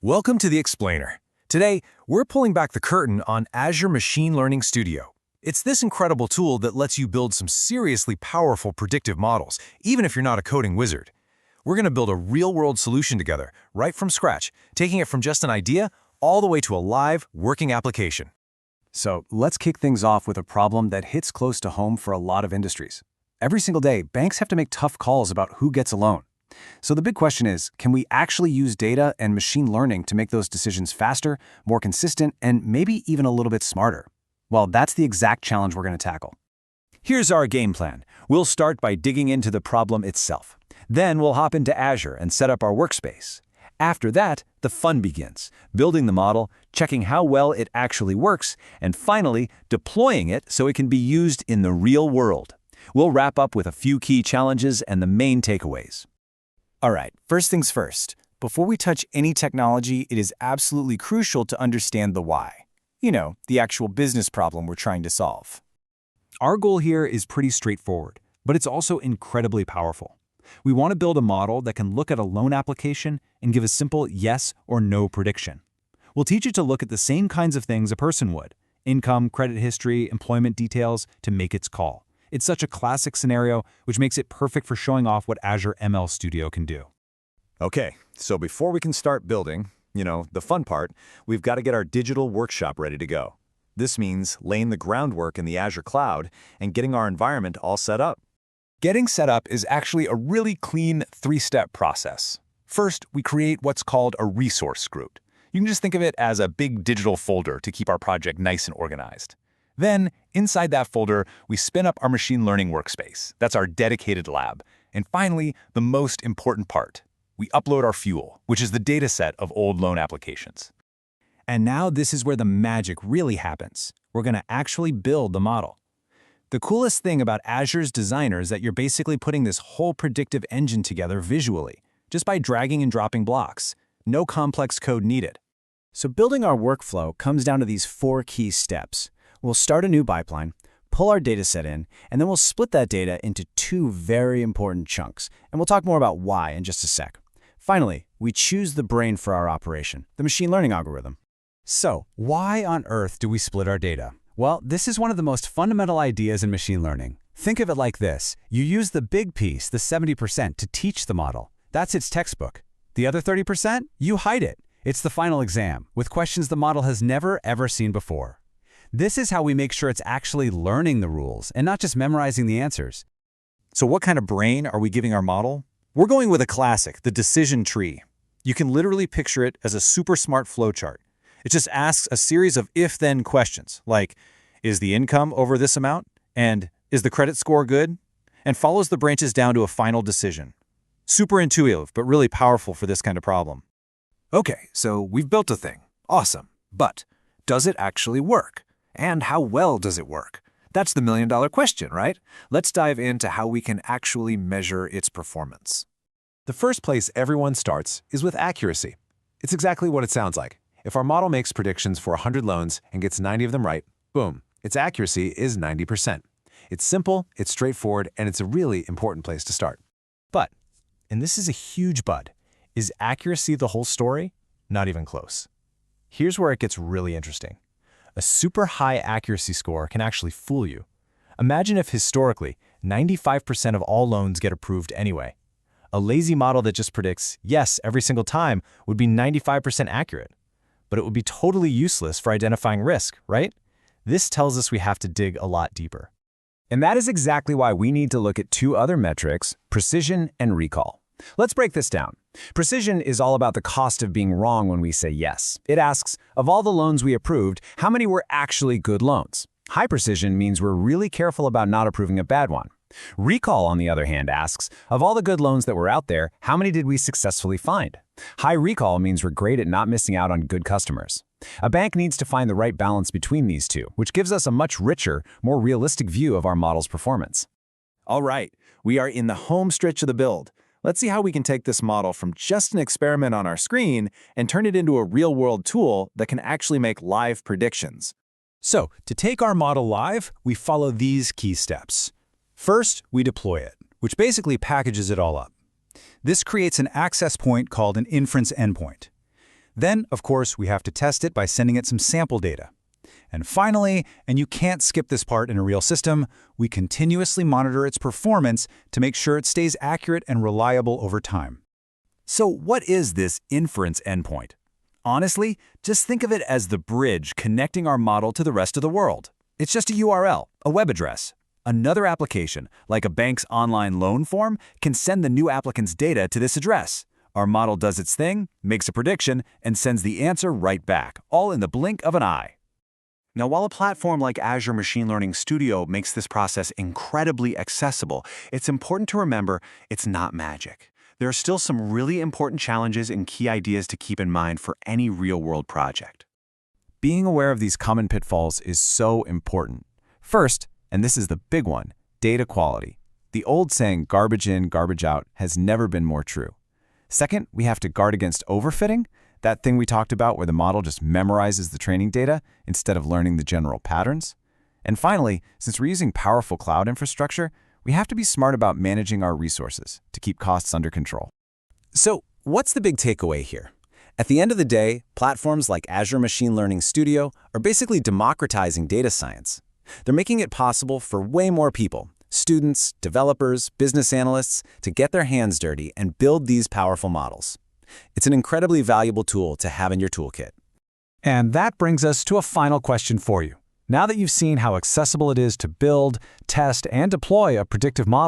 Welcome to the Explainer. Today, we're pulling back the curtain on Azure Machine Learning Studio. It's this incredible tool that lets you build some seriously powerful predictive models, even if you're not a coding wizard. We're going to build a real-world solution together, right from scratch, taking it from just an idea all the way to a live, working application. So let's kick things off with a problem that hits close to home for a lot of industries. Every single day, banks have to make tough calls about who gets a loan. So the big question is, can we actually use data and machine learning to make those decisions faster, more consistent, and maybe even a little bit smarter? Well, that's the exact challenge we're going to tackle. Here's our game plan. We'll start by digging into the problem itself. Then we'll hop into Azure and set up our workspace. After that, the fun begins, building the model, checking how well it actually works, and finally, deploying it so it can be used in the real world. We'll wrap up with a few key challenges and the main takeaways. All right, first things first. Before we touch any technology, it is absolutely crucial to understand the why. You know, the actual business problem we're trying to solve. Our goal here is pretty straightforward, but it's also incredibly powerful. We want to build a model that can look at a loan application and give a simple yes or no prediction. We'll teach it to look at the same kinds of things a person would: income, credit history, employment details, to make its call. It's such a classic scenario, which makes it perfect for showing off what Azure ML Studio can do. Okay, so before we can start building, the fun part, we've got to get our digital workshop ready to go. This means laying the groundwork in the Azure cloud and getting our environment all set up. Getting set up is actually a really clean three-step process. First, we create what's called a resource group. You can just think of it as a big digital folder to keep our project nice and organized. Then, inside that folder, we spin up our machine learning workspace. That's our dedicated lab. And finally, the most important part. We upload our fuel, which is the dataset of old loan applications. And now this is where the magic really happens. We're going to actually build the model. The coolest thing about Azure's designer is that you're basically putting this whole predictive engine together visually, just by dragging and dropping blocks. No complex code needed. So building our workflow comes down to these 4 key steps. We'll start a new pipeline, pull our dataset in, and then we'll split that data into 2 very important chunks. And we'll talk more about why in just a sec. Finally, we choose the brain for our operation, the machine learning algorithm. So, why on earth do we split our data? Well, this is one of the most fundamental ideas in machine learning. Think of it like this. You use the big piece, the 70%, to teach the model. That's its textbook. The other 30%, you hide it. It's the final exam, with questions the model has never, ever seen before. This is how we make sure it's actually learning the rules and not just memorizing the answers. So what kind of brain are we giving our model? We're going with a classic, the decision tree. You can literally picture it as a super smart flowchart. It just asks a series of if-then questions, like, is the income over this amount? And is the credit score good? And follows the branches down to a final decision. Super intuitive, but really powerful for this kind of problem. Okay, so we've built a thing. Awesome. But does it actually work? And how well does it work? That's the million-dollar question, right? Let's dive into how we can actually measure its performance. The first place everyone starts is with accuracy. It's exactly what it sounds like. If our model makes predictions for 100 loans and gets 90 of them right, boom, its accuracy is 90%. It's simple, it's straightforward, and it's a really important place to start. But, and this is a huge but, is accuracy the whole story? Not even close. Here's where it gets really interesting. A super high accuracy score can actually fool you. Imagine if historically, 95% of all loans get approved anyway. A lazy model that just predicts yes every single time would be 95% accurate. But it would be totally useless for identifying risk, right? This tells us we have to dig a lot deeper. And that is exactly why we need to look at 2 other metrics, precision and recall. Let's break this down. Precision is all about the cost of being wrong when we say yes. It asks, of all the loans we approved, how many were actually good loans? High precision means we're really careful about not approving a bad one. Recall, on the other hand, asks, of all the good loans that were out there, how many did we successfully find? High recall means we're great at not missing out on good customers. A bank needs to find the right balance between these 2, which gives us a much richer, more realistic view of our model's performance. All right, we are in the home stretch of the build. Let's see how we can take this model from just an experiment on our screen and turn it into a real-world tool that can actually make live predictions. So, to take our model live, we follow these key steps. First, we deploy it, which basically packages it all up. This creates an access point called an inference endpoint. Then, of course, we have to test it by sending it some sample data. And finally, and you can't skip this part in a real system, we continuously monitor its performance to make sure it stays accurate and reliable over time. So what is this inference endpoint? Honestly, just think of it as the bridge connecting our model to the rest of the world. It's just a URL, a web address. Another application, like a bank's online loan form, can send the new applicant's data to this address. Our model does its thing, makes a prediction, and sends the answer right back, all in the blink of an eye. Now, while a platform like Azure Machine Learning Studio makes this process incredibly accessible, it's important to remember it's not magic. There are still some really important challenges and key ideas to keep in mind for any real-world project. Being aware of these common pitfalls is so important. First, and this is the big one, data quality. The old saying, garbage in, garbage out, has never been more true. Second, we have to guard against overfitting, that thing we talked about where the model just memorizes the training data instead of learning the general patterns. And finally, since we're using powerful cloud infrastructure, we have to be smart about managing our resources to keep costs under control. So, what's the big takeaway here? At the end of the day, platforms like Azure Machine Learning Studio are basically democratizing data science. They're making it possible for way more people, students, developers, business analysts, to get their hands dirty and build these powerful models. It's an incredibly valuable tool to have in your toolkit. And that brings us to a final question for you. Now that you've seen how accessible it is to build, test, and deploy a predictive model,